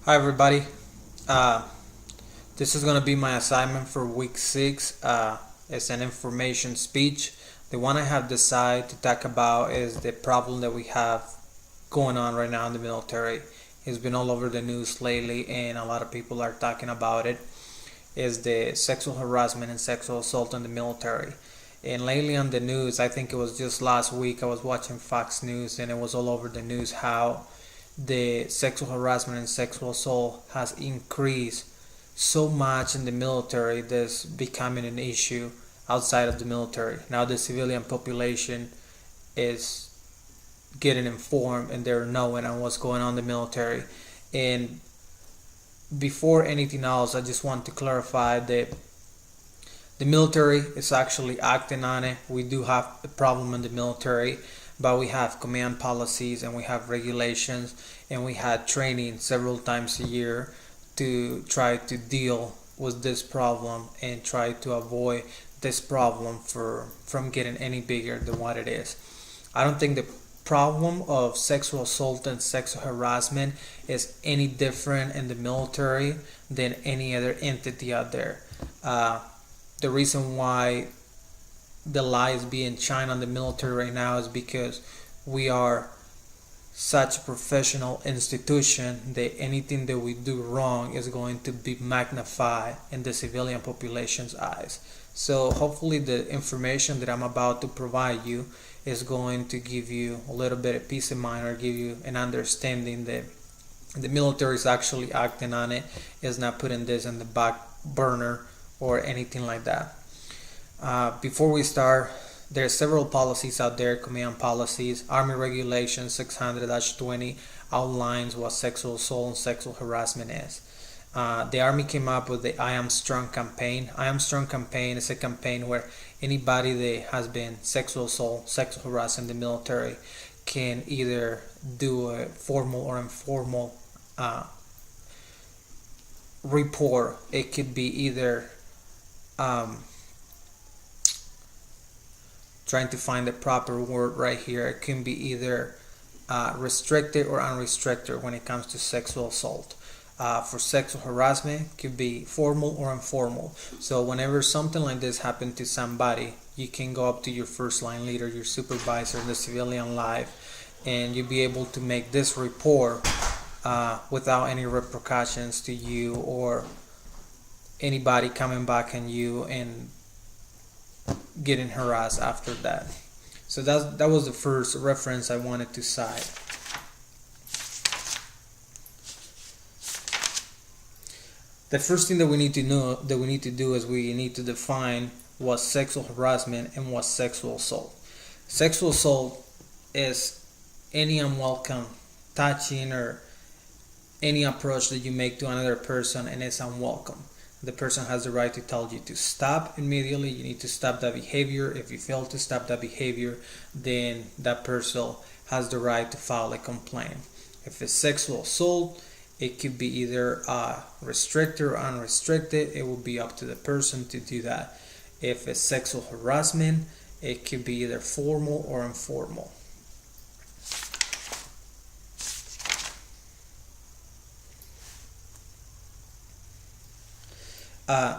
Hi everybody. Uh, this is gonna be my assignment for week 6. It's an information speech. The one I have decided to talk about is the problem that we have going on right now in the military. It's been all over the news lately, and a lot of people are talking about it. Is the sexual harassment and sexual assault in the military. And lately on the news, I think it was just last week, I was watching Fox News, and it was all over the news how the sexual harassment and sexual assault has increased so much in the military that's becoming an issue outside of the military. Now the civilian population is getting informed and they're knowing on what's going on in the military. And before anything else, I just want to clarify that the military is actually acting on it. We do have a problem in the military, but we have command policies and we have regulations and we had training several times a year to try to deal with this problem and try to avoid this problem from getting any bigger than what it is. I don't think the problem of sexual assault and sexual harassment is any different in the military than any other entity out there. The reason why the lie is being shined on the military right now is because we are such a professional institution that anything that we do wrong is going to be magnified in the civilian population's eyes. So hopefully the information that I'm about to provide you is going to give you a little bit of peace of mind or give you an understanding that the military is actually acting on it, is not putting this in the back burner or anything like that. Before we start, there are several policies out there, command policies. Army Regulation 600-20 outlines what sexual assault and sexual harassment is. The Army came up with the I Am Strong campaign. I Am Strong campaign is a campaign where anybody that has been sexual assault, sexual harassment in the military can either do a formal or informal report. It could be either trying to find the proper word right here. It can be either restricted or unrestricted when it comes to sexual assault. For sexual harassment, it could be formal or informal. So whenever something like this happens to somebody, you can go up to your first line leader, your supervisor in the civilian life, and you'll be able to make this report without any repercussions to you or anybody coming back on you and getting harassed after that. So that was the first reference I wanted to cite. The first thing that we need to know that we need to do is we need to define what's sexual harassment and what's sexual assault. Sexual assault is any unwelcome touching or any approach that you make to another person and it's unwelcome. The person has the right to tell you to stop immediately. You need to stop that behavior. If you fail to stop that behavior, then that person has the right to file a complaint. If it's sexual assault, it could be either restricted or unrestricted. It will be up to the person to do that. If it's sexual harassment, it could be either formal or informal.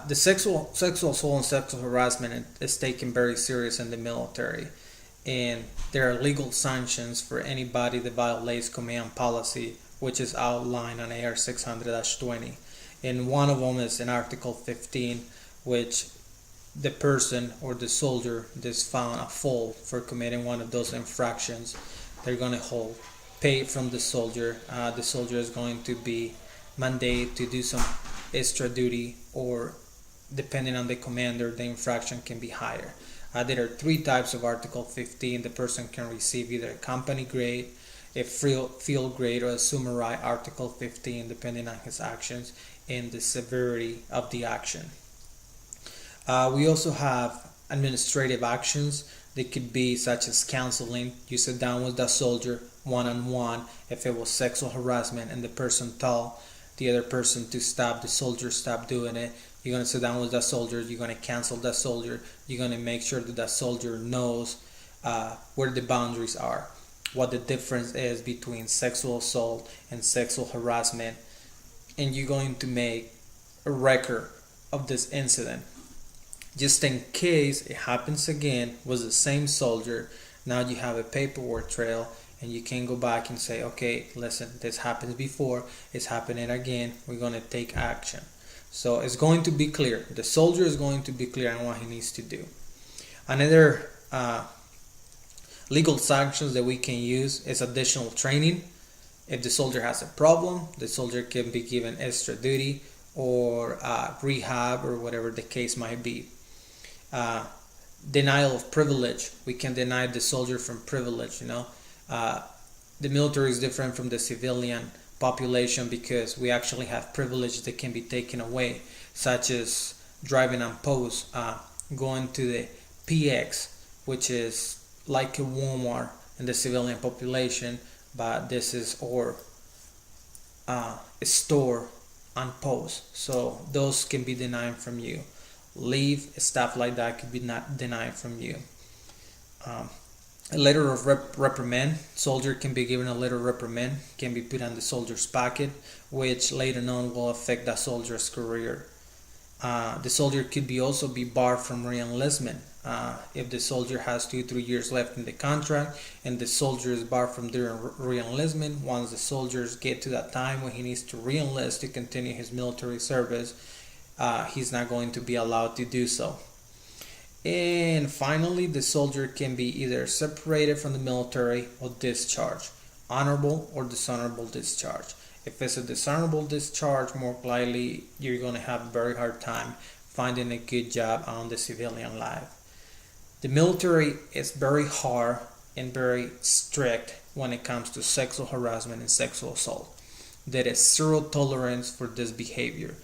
The sexual assault and sexual harassment is taken very serious in the military, and there are legal sanctions for anybody that violates command policy, which is outlined on AR 600-20. And one of them is in Article 15, which the person or the soldier that's found at fault for committing one of those infractions, they're going to hold pay from the soldier. The soldier is going to be mandated to do some extra duty, or depending on the commander, the infraction can be higher. There are 3 types of Article 15. The person can receive either a company grade, a field grade, or a summary Article 15, depending on his actions and the severity of the action. We also have administrative actions. They could be such as counseling. You sit down with the soldier one-on-one if it was sexual harassment and the person told the other person to stop, the soldier stop doing it. You're going to sit down with that soldier, you're going to cancel that soldier, you're going to make sure that that soldier knows where the boundaries are, what the difference is between sexual assault and sexual harassment, and you're going to make a record of this incident. Just in case it happens again, was the same soldier, now you have a paperwork trail and you can go back and say, okay, listen, this happened before, it's happening again, we're going to take action. So it's going to be clear. The soldier is going to be clear on what he needs to do. Another legal sanctions that we can use is additional training. If the soldier has a problem, the soldier can be given extra duty or rehab or whatever the case might be. Denial of privilege. We can deny the soldier from privilege. The military is different from the civilian population because we actually have privilege that can be taken away, such as driving on post, going to the PX, which is like a Walmart in the civilian population, but this is our a store on post. So those can be denied from you. Leave, stuff like that could be not denied from you. A letter of reprimand. Soldier can be given a letter of reprimand, can be put on the soldier's pocket, which later on will affect that soldier's career. The soldier could also be barred from re-enlistment. If the soldier has 2-3 years left in the contract and the soldier is barred from doing re-enlistment, once the soldiers get to that time when he needs to re-enlist to continue his military service, he's not going to be allowed to do so. And finally, the soldier can be either separated from the military or discharged, honorable or dishonorable discharge. If it's a dishonorable discharge, more likely you're going to have a very hard time finding a good job on the civilian life. The military is very hard and very strict when it comes to sexual harassment and sexual assault. There is zero tolerance for this behavior.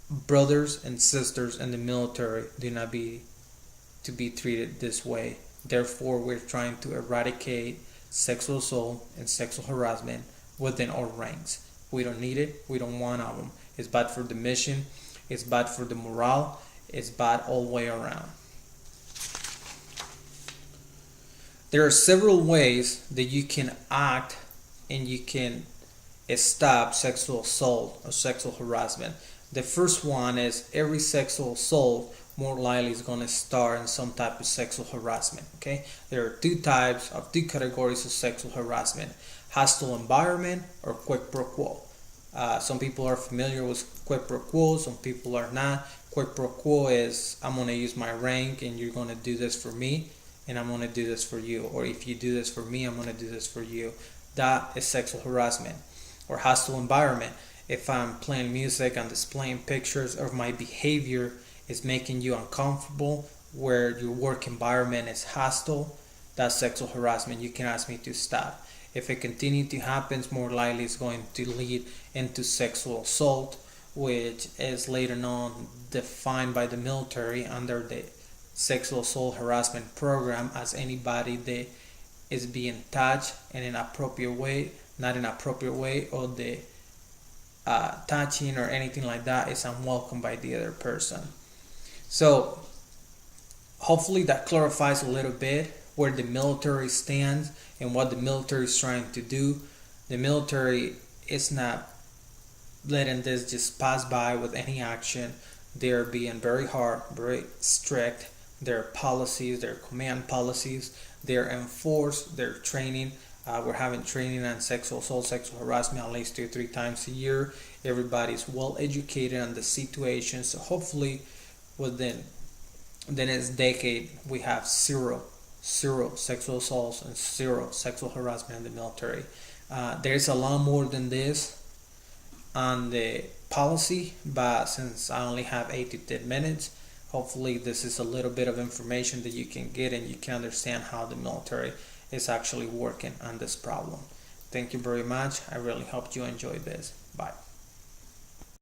Brothers and sisters in the military do not be to be treated this way. Therefore, we're trying to eradicate sexual assault and sexual harassment within our ranks. We don't need it. We don't want them. It's bad for the mission. It's bad for the morale. It's bad all the way around. There are several ways that you can act and you can stop sexual assault or sexual harassment. The first one is every sexual assault more likely is going to start in some type of sexual harassment. Okay, there are two categories of sexual harassment: hostile environment or quid pro quo. Some people are familiar with quid pro quo, some people are not. Quid pro quo is, I'm going to use my rank and you're going to do this for me and I'm going to do this for you, or if you do this for me, I'm going to do this for you. That is sexual harassment. Or hostile environment: if I'm playing music, I'm displaying pictures, or my behavior is making you uncomfortable, where your work environment is hostile, that's sexual harassment. You can ask me to stop. If it continues to happen, more likely it's going to lead into sexual assault, which is later on defined by the military under the sexual assault harassment program as anybody that is being touched in an appropriate way, not an appropriate way, or the touching or anything like that is unwelcome by the other person. So hopefully that clarifies a little bit where the military stands and what the military is trying to do. The military is not letting this just pass by with any action. They're being very hard, very strict. Their policies, their command policies, they're enforced, their training. We're having training on sexual assault, sexual harassment at least 2-3 times a year. Everybody's well educated on the situation. So hopefully within the next decade, we have zero sexual assaults and zero sexual harassment in the military. There's a lot more than this on the policy, but since I only have 8 to 10 minutes, hopefully this is a little bit of information that you can get and you can understand how the military is actually working on this problem. Thank you very much. I really hope you enjoyed this. Bye.